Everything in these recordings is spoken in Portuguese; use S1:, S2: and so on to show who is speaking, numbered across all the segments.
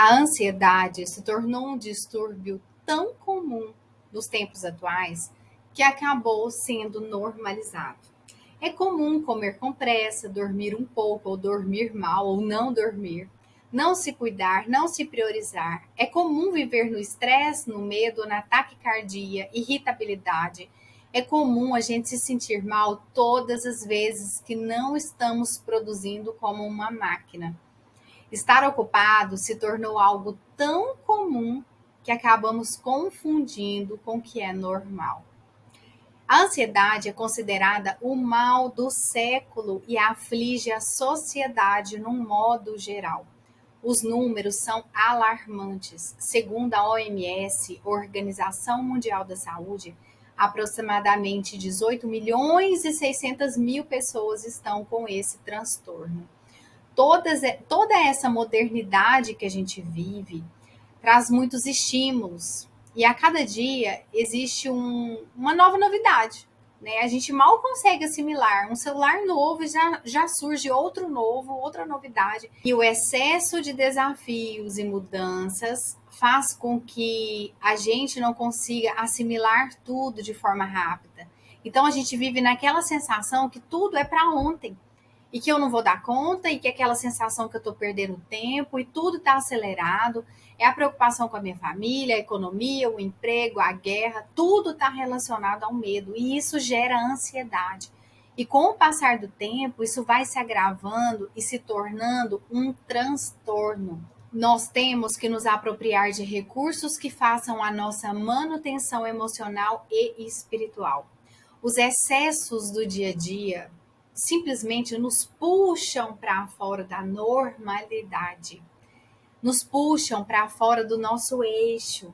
S1: A ansiedade se tornou um distúrbio tão comum nos tempos atuais que acabou sendo normalizado. É comum comer com pressa, dormir um pouco, ou dormir mal, ou não dormir, não se cuidar, não se priorizar. É comum viver no estresse, no medo, na taquicardia, irritabilidade. É comum a gente se sentir mal todas as vezes que não estamos produzindo como uma máquina. Estar ocupado se tornou algo tão comum que acabamos confundindo com o que é normal. A ansiedade é considerada o mal do século e aflige a sociedade num modo geral. Os números são alarmantes. Segundo a OMS, Organização Mundial da Saúde, aproximadamente 18 milhões e 600 mil pessoas estão com esse transtorno. Toda essa modernidade que a gente vive traz muitos estímulos. E a cada dia existe uma nova novidade. Né? A gente mal consegue assimilar. Um celular novo já surge outro novo, outra novidade. E o excesso de desafios e mudanças faz com que a gente não consiga assimilar tudo de forma rápida. Então a gente vive naquela sensação que tudo é para ontem e que eu não vou dar conta, e que aquela sensação que eu estou perdendo tempo, e tudo está acelerado, é a preocupação com a minha família, a economia, o emprego, a guerra, tudo está relacionado ao medo, e isso gera ansiedade. E com o passar do tempo, isso vai se agravando e se tornando um transtorno. Nós temos que nos apropriar de recursos que façam a nossa manutenção emocional e espiritual. Os excessos do dia a dia simplesmente nos puxam para fora da normalidade, nos puxam para fora do nosso eixo.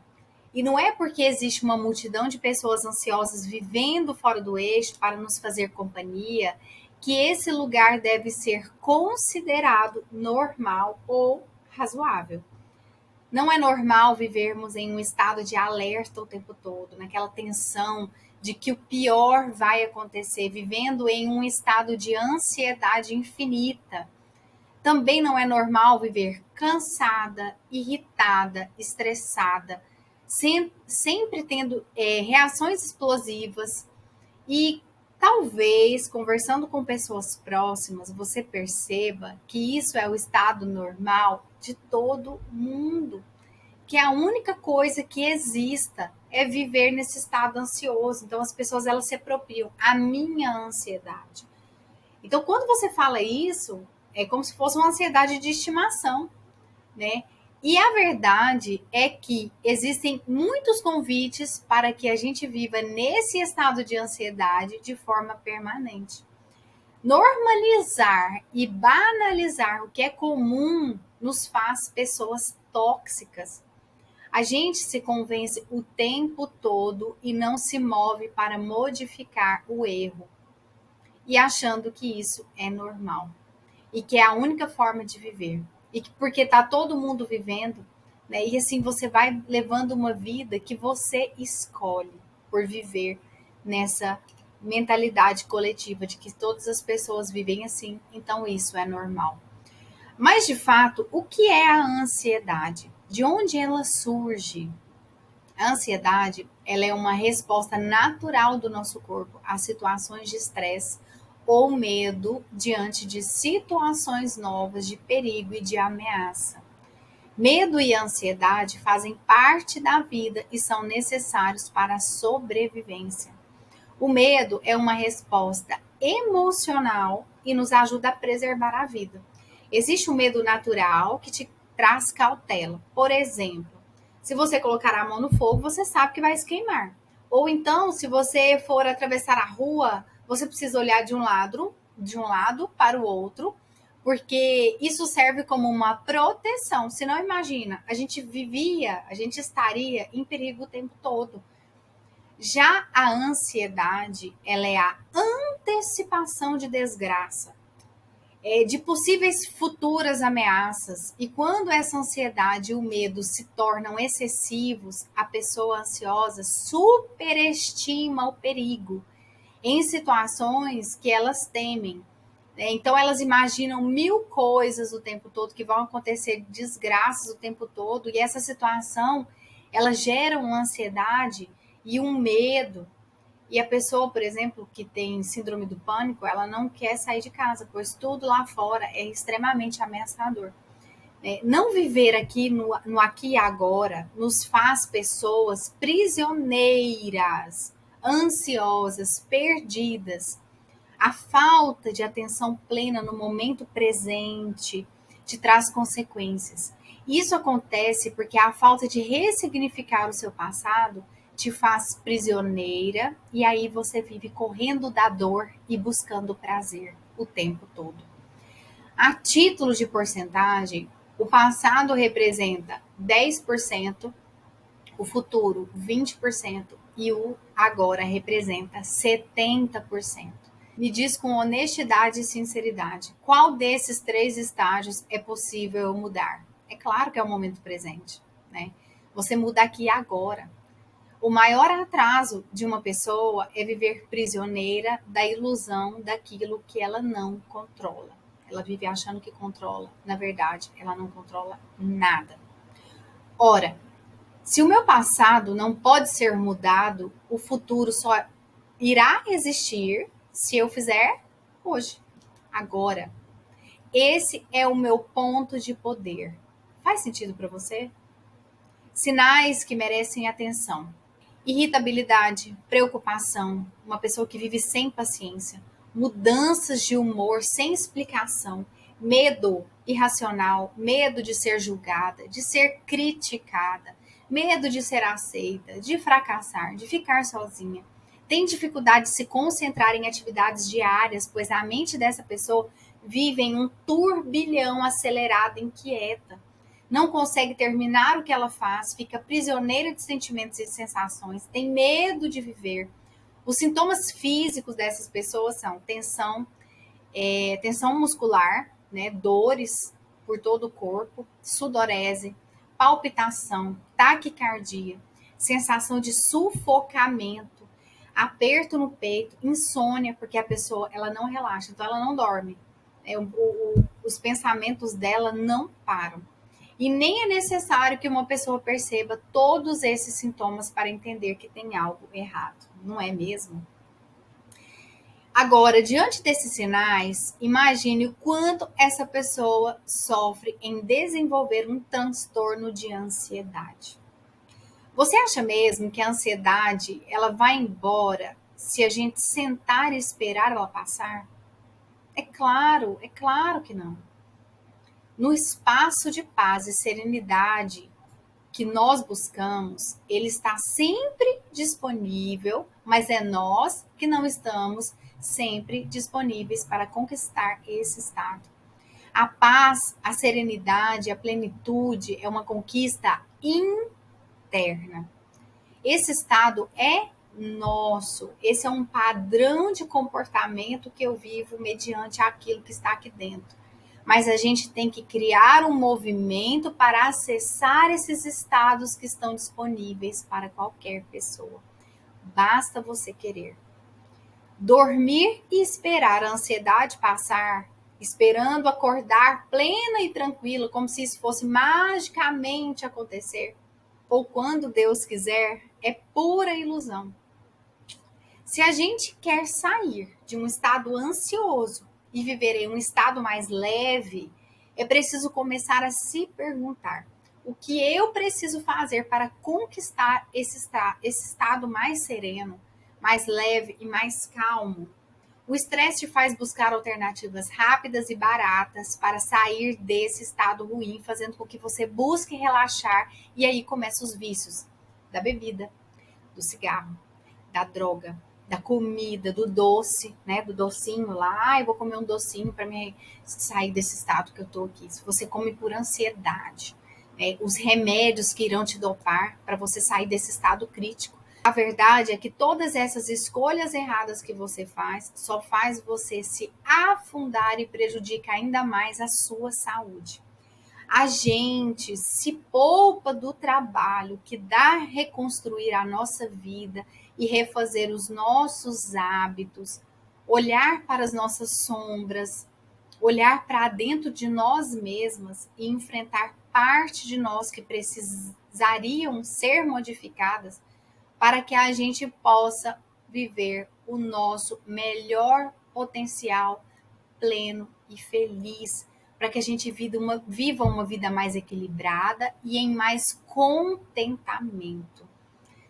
S1: E não é porque existe uma multidão de pessoas ansiosas vivendo fora do eixo para nos fazer companhia que esse lugar deve ser considerado normal ou razoável. Não é normal vivermos em um estado de alerta o tempo todo, naquela tensão de que o pior vai acontecer, vivendo em um estado de ansiedade infinita. Também não é normal viver cansada, irritada, estressada, sempre tendo reações explosivas. E talvez, conversando com pessoas próximas, você perceba que isso é o estado normal de todo mundo, que a única coisa que exista é viver nesse estado ansioso. Então as pessoas elas se apropriam a minha ansiedade. Então quando você fala isso, é como se fosse uma ansiedade de estimação, né? E a verdade é que existem muitos convites para que a gente viva nesse estado de ansiedade de forma permanente. Normalizar e banalizar o que é comum nos faz pessoas tóxicas. A gente se convence o tempo todo e não se move para modificar o erro, e achando que isso é normal e que é a única forma de viver. E que porque está todo mundo vivendo, né? E assim você vai levando uma vida que você escolhe por viver nessa mentalidade coletiva de que todas as pessoas vivem assim, então isso é normal. Mas de fato, o que é a ansiedade? De onde ela surge? A ansiedade, ela é uma resposta natural do nosso corpo a situações de estresse ou medo diante de situações novas de perigo e de ameaça. Medo e ansiedade fazem parte da vida e são necessários para a sobrevivência. O medo é uma resposta emocional e nos ajuda a preservar a vida. Existe o medo natural que te traz cautela. Por exemplo, se você colocar a mão no fogo, você sabe que vai se queimar. Ou então, se você for atravessar a rua, você precisa olhar de um lado para o outro, porque isso serve como uma proteção. Se não, imagina, a gente estaria em perigo o tempo todo. Já a ansiedade, ela é a antecipação de desgraça, de possíveis futuras ameaças. E quando essa ansiedade e o medo se tornam excessivos, a pessoa ansiosa superestima o perigo em situações que elas temem. né? Então elas imaginam mil coisas o tempo todo, que vão acontecer desgraças o tempo todo, e essa situação ela gera uma ansiedade e um medo. E a pessoa, por exemplo, que tem síndrome do pânico, ela não quer sair de casa, pois tudo lá fora é extremamente ameaçador. Não viver aqui no aqui e agora nos faz pessoas prisioneiras, ansiosas, perdidas. A falta de atenção plena no momento presente te traz consequências. Isso acontece porque a falta de ressignificar o seu passado te faz prisioneira e aí você vive correndo da dor e buscando prazer o tempo todo. A título de porcentagem, o passado representa 10%, o futuro 20% e o agora representa 70%. Me diz com honestidade e sinceridade, qual desses três estágios é possível mudar? É claro que é o momento presente, né? Você muda aqui agora. O maior atraso de uma pessoa é viver prisioneira da ilusão daquilo que ela não controla. Ela vive achando que controla. Na verdade, ela não controla nada. Ora, se o meu passado não pode ser mudado, o futuro só irá existir se eu fizer hoje, agora. Esse é o meu ponto de poder. Faz sentido para você? Sinais que merecem atenção. Irritabilidade, preocupação, uma pessoa que vive sem paciência, mudanças de humor sem explicação, medo irracional, medo de ser julgada, de ser criticada, medo de ser aceita, de fracassar, de ficar sozinha. Tem dificuldade de se concentrar em atividades diárias, pois a mente dessa pessoa vive em um turbilhão acelerado, inquieta, não consegue terminar o que ela faz, fica prisioneira de sentimentos e sensações, tem medo de viver. Os sintomas físicos dessas pessoas são tensão muscular, né, dores por todo o corpo, sudorese, palpitação, taquicardia, sensação de sufocamento, aperto no peito, insônia, porque a pessoa ela não relaxa, então ela não dorme. Os pensamentos dela não param. E nem é necessário que uma pessoa perceba todos esses sintomas para entender que tem algo errado, não é mesmo? Agora, diante desses sinais, imagine o quanto essa pessoa sofre em desenvolver um transtorno de ansiedade. Você acha mesmo que a ansiedade ela vai embora se a gente sentar e esperar ela passar? É claro que não. No espaço de paz e serenidade que nós buscamos, ele está sempre disponível, mas é nós que não estamos sempre disponíveis para conquistar esse estado. A paz, a serenidade, a plenitude é uma conquista interna. Esse estado é nosso. Esse é um padrão de comportamento que eu vivo mediante aquilo que está aqui dentro. Mas a gente tem que criar um movimento para acessar esses estados que estão disponíveis para qualquer pessoa. Basta você querer. Dormir e esperar a ansiedade passar, esperando acordar plena e tranquila, como se isso fosse magicamente acontecer, ou quando Deus quiser, é pura ilusão. Se a gente quer sair de um estado ansioso e viver em um estado mais leve, é preciso começar a se perguntar: o que eu preciso fazer para conquistar esse estado mais sereno, mais leve e mais calmo? O estresse te faz buscar alternativas rápidas e baratas para sair desse estado ruim, fazendo com que você busque relaxar, e aí começam os vícios da bebida, do cigarro, da droga, da comida, do doce, né? Do docinho lá. Eu vou comer um docinho para me sair desse estado que eu tô aqui. Se você come por ansiedade, né? Os remédios que irão te dopar para você sair desse estado crítico. A verdade é que todas essas escolhas erradas que você faz só faz você se afundar e prejudica ainda mais a sua saúde. A gente se poupa do trabalho que dá reconstruir a nossa vida e refazer os nossos hábitos, olhar para as nossas sombras, olhar para dentro de nós mesmas e enfrentar parte de nós que precisariam ser modificadas para que a gente possa viver o nosso melhor potencial pleno e feliz, para que a gente viva uma vida mais equilibrada e em mais contentamento.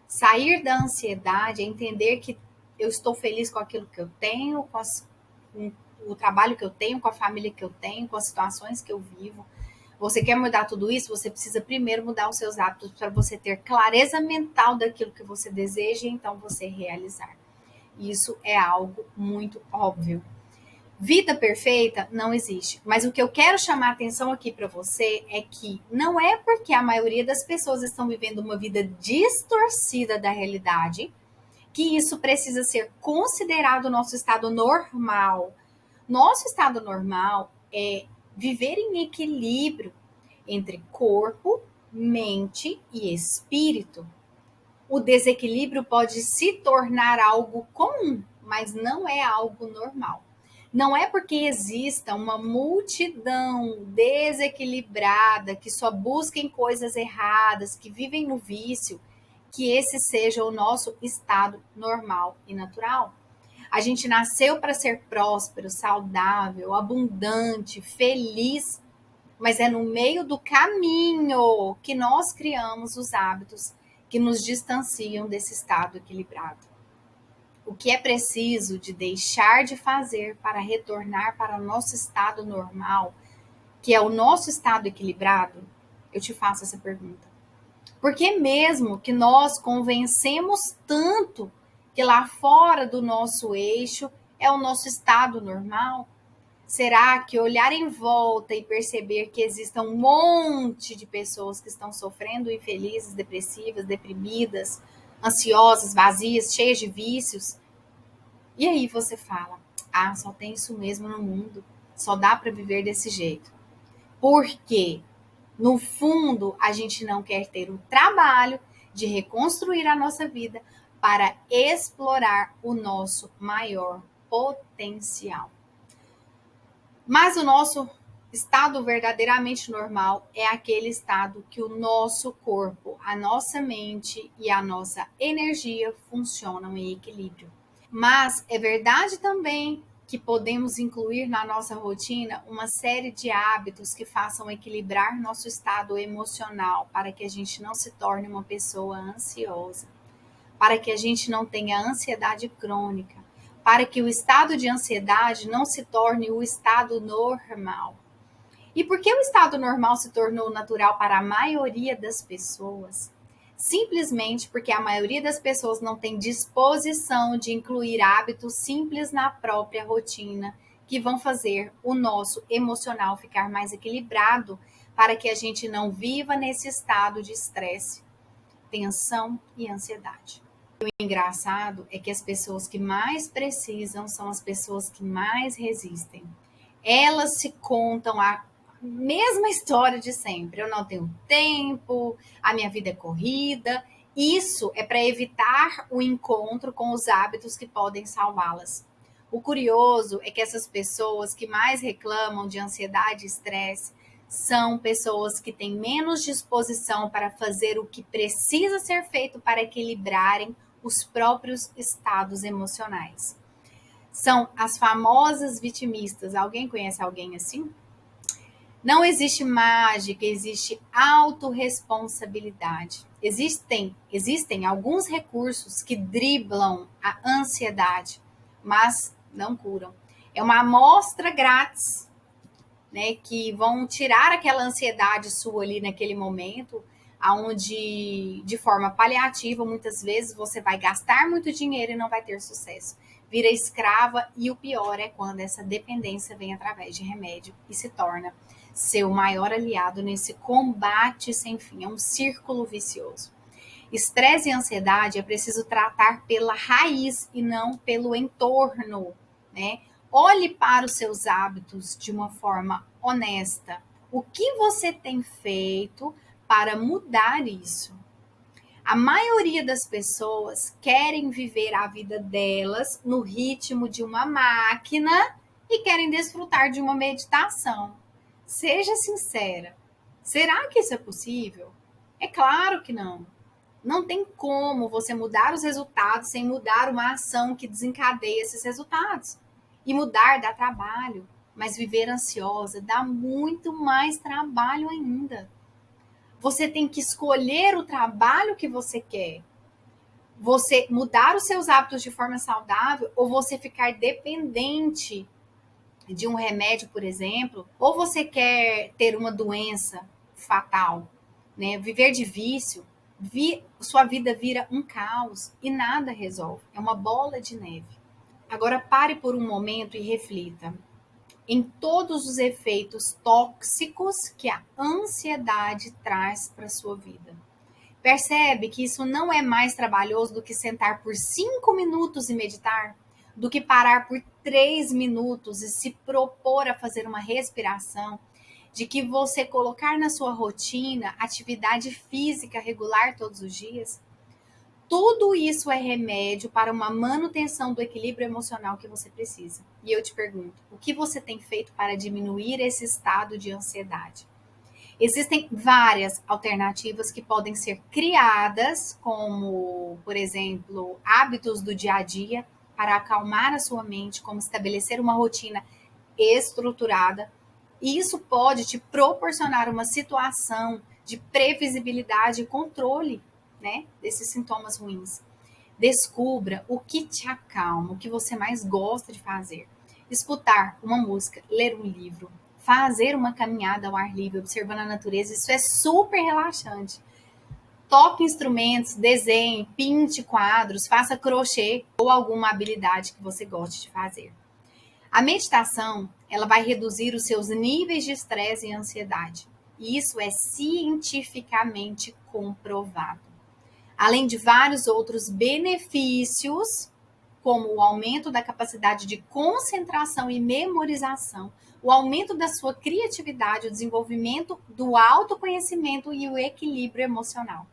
S1: Sair da ansiedade é entender que eu estou feliz com aquilo que eu tenho, com o trabalho que eu tenho, com a família que eu tenho, com as situações que eu vivo. Você quer mudar tudo isso? Você precisa primeiro mudar os seus hábitos para você ter clareza mental daquilo que você deseja e então você realizar. Isso é algo muito óbvio. Vida perfeita não existe. Mas o que eu quero chamar a atenção aqui para você é que não é porque a maioria das pessoas estão vivendo uma vida distorcida da realidade que isso precisa ser considerado nosso estado normal. Nosso estado normal é viver em equilíbrio entre corpo, mente e espírito. O desequilíbrio pode se tornar algo comum, mas não é algo normal. Não é porque exista uma multidão desequilibrada que só busquem coisas erradas, que vivem no vício, que esse seja o nosso estado normal e natural. A gente nasceu para ser próspero, saudável, abundante, feliz, mas é no meio do caminho que nós criamos os hábitos que nos distanciam desse estado equilibrado. O que é preciso de deixar de fazer para retornar para o nosso estado normal, que é o nosso estado equilibrado? Eu te faço essa pergunta. Porque mesmo que nós convencemos tanto que lá fora do nosso eixo é o nosso estado normal, será que olhar em volta e perceber que existe um monte de pessoas que estão sofrendo, infelizes, depressivas, deprimidas, ansiosas, vazias, cheias de vícios? E aí você fala: ah, só tem isso mesmo no mundo, só dá para viver desse jeito. Por quê? No fundo, a gente não quer ter o trabalho de reconstruir a nossa vida para explorar o nosso maior potencial. Mas o nosso estado verdadeiramente normal é aquele estado que o nosso corpo, a nossa mente e a nossa energia funcionam em equilíbrio. Mas é verdade também que podemos incluir na nossa rotina uma série de hábitos que façam equilibrar nosso estado emocional para que a gente não se torne uma pessoa ansiosa, para que a gente não tenha ansiedade crônica, para que o estado de ansiedade não se torne o estado normal. E por que o estado normal se tornou natural para a maioria das pessoas? Simplesmente porque a maioria das pessoas não tem disposição de incluir hábitos simples na própria rotina que vão fazer o nosso emocional ficar mais equilibrado para que a gente não viva nesse estado de estresse, tensão e ansiedade. O engraçado é que as pessoas que mais precisam são as pessoas que mais resistem. Elas se contam a mesma história de sempre. Eu não tenho tempo, a minha vida é corrida. Isso é para evitar o encontro com os hábitos que podem salvá-las. O curioso é que essas pessoas que mais reclamam de ansiedade e estresse são pessoas que têm menos disposição para fazer o que precisa ser feito para equilibrarem os próprios estados emocionais. São as famosas vitimistas. Alguém conhece alguém assim? Não existe mágica, existe autorresponsabilidade. Existem alguns recursos que driblam a ansiedade, mas não curam. É uma amostra grátis, né, que vão tirar aquela ansiedade sua ali naquele momento, aonde de forma paliativa, muitas vezes você vai gastar muito dinheiro e não vai ter sucesso. Vira escrava e o pior é quando essa dependência vem através de remédio e se torna seu maior aliado nesse combate sem fim. É um círculo vicioso. Estresse e ansiedade é preciso tratar pela raiz e não pelo entorno, né? Olhe para os seus hábitos de uma forma honesta. O que você tem feito para mudar isso? A maioria das pessoas querem viver a vida delas no ritmo de uma máquina e querem desfrutar de uma meditação. Seja sincera. Será que isso é possível? É claro que não. Não tem como você mudar os resultados sem mudar uma ação que desencadeia esses resultados. E mudar dá trabalho, mas viver ansiosa dá muito mais trabalho ainda. Você tem que escolher o trabalho que você quer. Você mudar os seus hábitos de forma saudável ou você ficar dependente de um remédio, por exemplo, ou você quer ter uma doença fatal, né? Viver de vício, sua vida vira um caos e nada resolve. É uma bola de neve. Agora pare por um momento e reflita em todos os efeitos tóxicos que a ansiedade traz para sua vida. Percebe que isso não é mais trabalhoso do que sentar por 5 minutos e meditar? Do que parar por 3 minutos e se propor a fazer uma respiração? De que você colocar na sua rotina atividade física regular todos os dias? Tudo isso é remédio para uma manutenção do equilíbrio emocional que você precisa. E eu te pergunto, o que você tem feito para diminuir esse estado de ansiedade? Existem várias alternativas que podem ser criadas, como, por exemplo, hábitos do dia a dia para acalmar a sua mente, como estabelecer uma rotina estruturada. E isso pode te proporcionar uma situação de previsibilidade e controle, né, desses sintomas ruins. Descubra o que te acalma, o que você mais gosta de fazer. Escutar uma música, ler um livro, fazer uma caminhada ao ar livre, observando a natureza, isso é super relaxante. Toque instrumentos, desenhe, pinte quadros, faça crochê ou alguma habilidade que você goste de fazer. A meditação, ela vai reduzir os seus níveis de estresse e ansiedade. E isso é cientificamente comprovado. Além de vários outros benefícios, como o aumento da capacidade de concentração e memorização, o aumento da sua criatividade, o desenvolvimento do autoconhecimento e o equilíbrio emocional.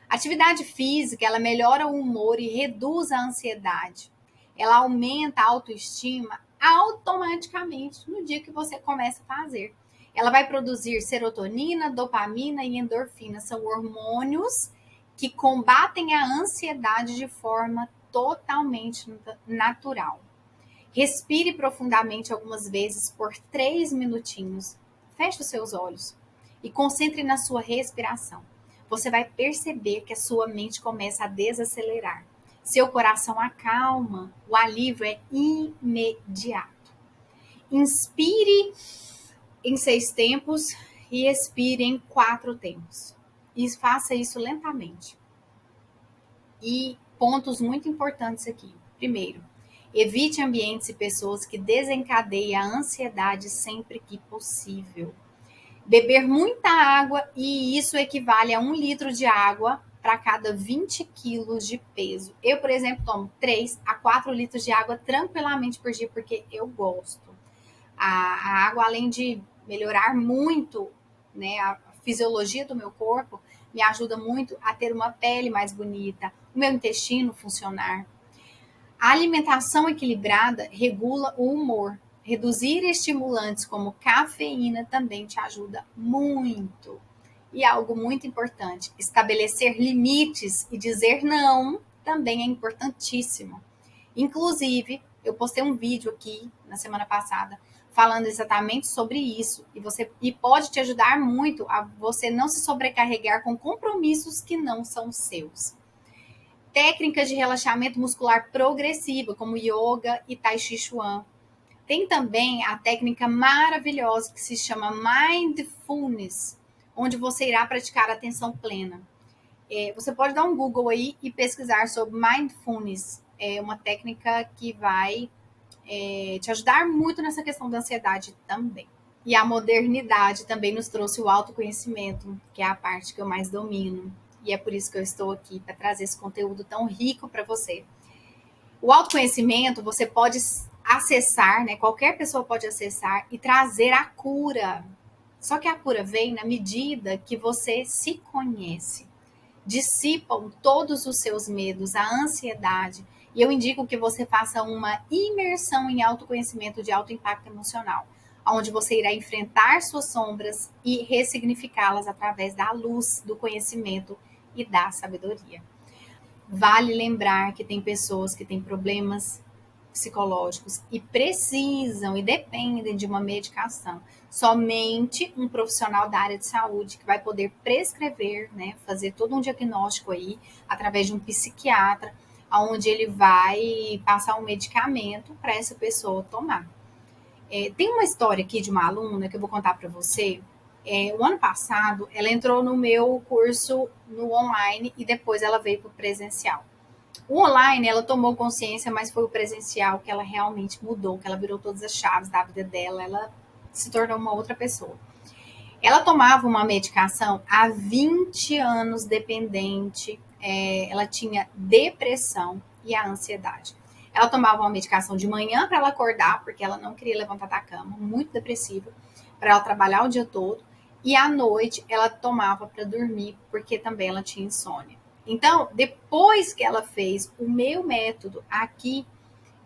S1: A atividade física, ela melhora o humor e reduz a ansiedade. Ela aumenta a autoestima automaticamente no dia que você começa a fazer. Ela vai produzir serotonina, dopamina e endorfina, são hormônios que combatem a ansiedade de forma totalmente natural. Respire profundamente algumas vezes por 3 minutinhos. Feche os seus olhos e concentre na sua respiração. Você vai perceber que a sua mente começa a desacelerar. Seu coração acalma, o alívio é imediato. Inspire em 6 tempos e expire em 4 tempos. E faça isso lentamente. E pontos muito importantes aqui. Primeiro, evite ambientes e pessoas que desencadeiem a ansiedade sempre que possível. Beber muita água, e isso equivale a 1 litro de água para cada 20 quilos de peso. Eu, por exemplo, tomo 3 a 4 litros de água tranquilamente por dia, porque eu gosto. A água, além de melhorar muito, né, a fisiologia do meu corpo, me ajuda muito a ter uma pele mais bonita, o meu intestino funcionar. A alimentação equilibrada regula o humor. Reduzir estimulantes como cafeína também te ajuda muito. E algo muito importante, estabelecer limites e dizer não também é importantíssimo. Inclusive, eu postei um vídeo aqui na semana passada falando exatamente sobre isso e pode te ajudar muito a você não se sobrecarregar com compromissos que não são seus. Técnicas de relaxamento muscular progressiva, como yoga e tai chi chuan. Tem também a técnica maravilhosa que se chama mindfulness, onde você irá praticar atenção plena. Você pode dar um Google aí e pesquisar sobre mindfulness. É uma técnica que vai te ajudar muito nessa questão da ansiedade também. E a modernidade também nos trouxe o autoconhecimento, que é a parte que eu mais domino. E é por isso que eu estou aqui, para trazer esse conteúdo tão rico para você. O autoconhecimento você pode acessar, né? Qualquer pessoa pode acessar e trazer a cura. Só que a cura vem na medida que você se conhece. dissipam todos os seus medos, a ansiedade. E eu indico que você faça uma imersão em autoconhecimento de alto impacto emocional, onde você irá enfrentar suas sombras e ressignificá-las através da luz, do conhecimento e da sabedoria. Vale lembrar que tem pessoas que têm problemas psicológicos e precisam e dependem de uma medicação. Somente um profissional da área de saúde que vai poder prescrever, né, fazer todo um diagnóstico aí através de um psiquiatra, onde ele vai passar um medicamento para essa pessoa tomar. Tem uma história aqui de uma aluna que eu vou contar para você. O ano passado, ela entrou no meu curso no online e depois ela veio para o presencial. O online, ela tomou consciência, mas foi o presencial que ela realmente mudou, que ela virou todas as chaves da vida dela, ela se tornou uma outra pessoa. Ela tomava uma medicação há 20 anos dependente, ela tinha depressão e a ansiedade. Ela tomava uma medicação de manhã para ela acordar, porque ela não queria levantar da cama, muito depressiva, para ela trabalhar o dia todo. E à noite ela tomava para dormir, porque também ela tinha insônia. Então, depois que ela fez o meu método aqui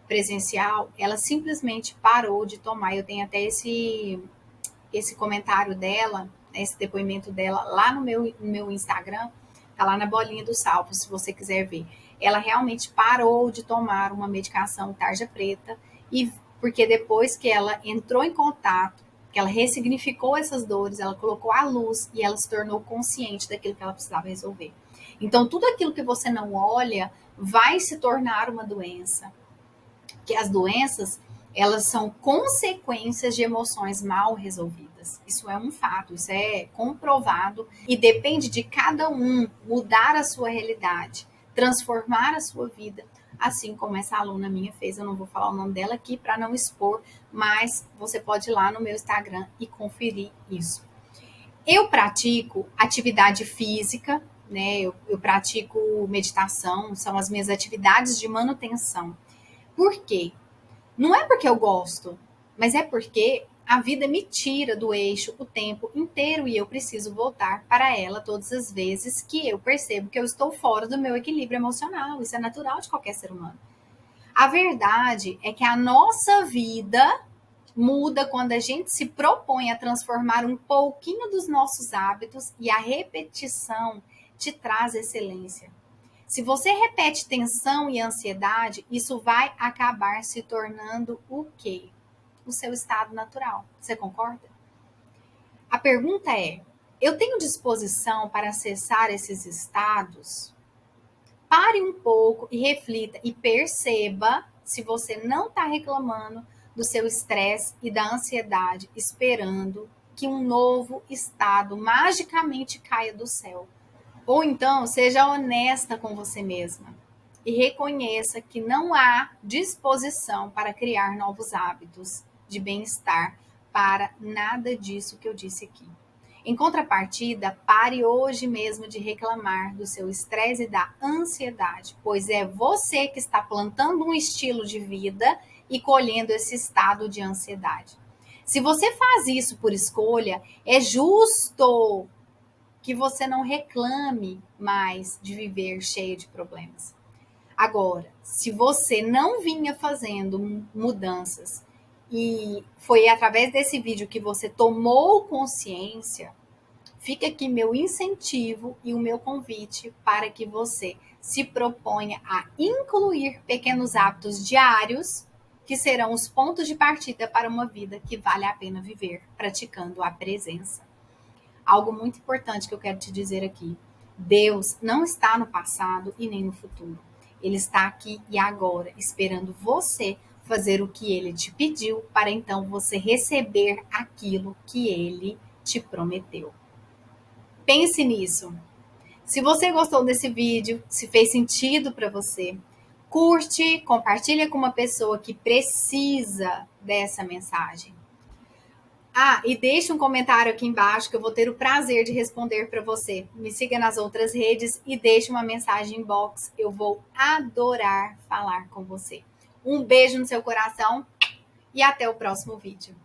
S1: presencial, ela simplesmente parou de tomar. Eu tenho até esse comentário dela, esse depoimento dela lá no meu Instagram, tá lá na bolinha do salvo, se você quiser ver. Ela realmente parou de tomar uma medicação tarja preta, e porque depois que ela entrou em contato, que ela ressignificou essas dores, ela colocou a luz e ela se tornou consciente daquilo que ela precisava resolver. Então, tudo aquilo que você não olha vai se tornar uma doença. Que as doenças, elas são consequências de emoções mal resolvidas. Isso é um fato, isso é comprovado e depende de cada um mudar a sua realidade, transformar a sua vida, assim como essa aluna minha fez. Eu não vou falar o nome dela aqui para não expor, mas você pode ir lá no meu Instagram e conferir isso. Eu pratico atividade física, né? Eu pratico meditação, são as minhas atividades de manutenção. Por quê? Não é porque eu gosto, mas é porque a vida me tira do eixo o tempo inteiro e eu preciso voltar para ela todas as vezes que eu percebo que eu estou fora do meu equilíbrio emocional. Isso é natural de qualquer ser humano. A verdade é que a nossa vida muda quando a gente se propõe a transformar um pouquinho dos nossos hábitos e a repetição te traz excelência. Se você repete tensão e ansiedade, isso vai acabar se tornando o quê? O seu estado natural. Você concorda? A pergunta é: eu tenho disposição para acessar esses estados? Pare um pouco e reflita e perceba se você não está reclamando do seu estresse e da ansiedade, esperando que um novo estado magicamente caia do céu. Ou então, seja honesta com você mesma e reconheça que não há disposição para criar novos hábitos de bem-estar para nada disso que eu disse aqui. Em contrapartida, pare hoje mesmo de reclamar do seu estresse e da ansiedade, pois é você que está plantando um estilo de vida e colhendo esse estado de ansiedade. Se você faz isso por escolha, é justo que você não reclame mais de viver cheio de problemas. Agora, se você não vinha fazendo mudanças e foi através desse vídeo que você tomou consciência, fica aqui meu incentivo e o meu convite para que você se proponha a incluir pequenos hábitos diários que serão os pontos de partida para uma vida que vale a pena viver, praticando a presença. Algo muito importante que eu quero te dizer aqui: Deus não está no passado e nem no futuro. Ele está aqui e agora, esperando você fazer o que ele te pediu, para então você receber aquilo que ele te prometeu. Pense nisso. Se você gostou desse vídeo, se fez sentido para você, curte, compartilha com uma pessoa que precisa dessa mensagem. E deixe um comentário aqui embaixo que eu vou ter o prazer de responder para você. Me siga nas outras redes e deixe uma mensagem inbox. Eu vou adorar falar com você. Um beijo no seu coração e até o próximo vídeo.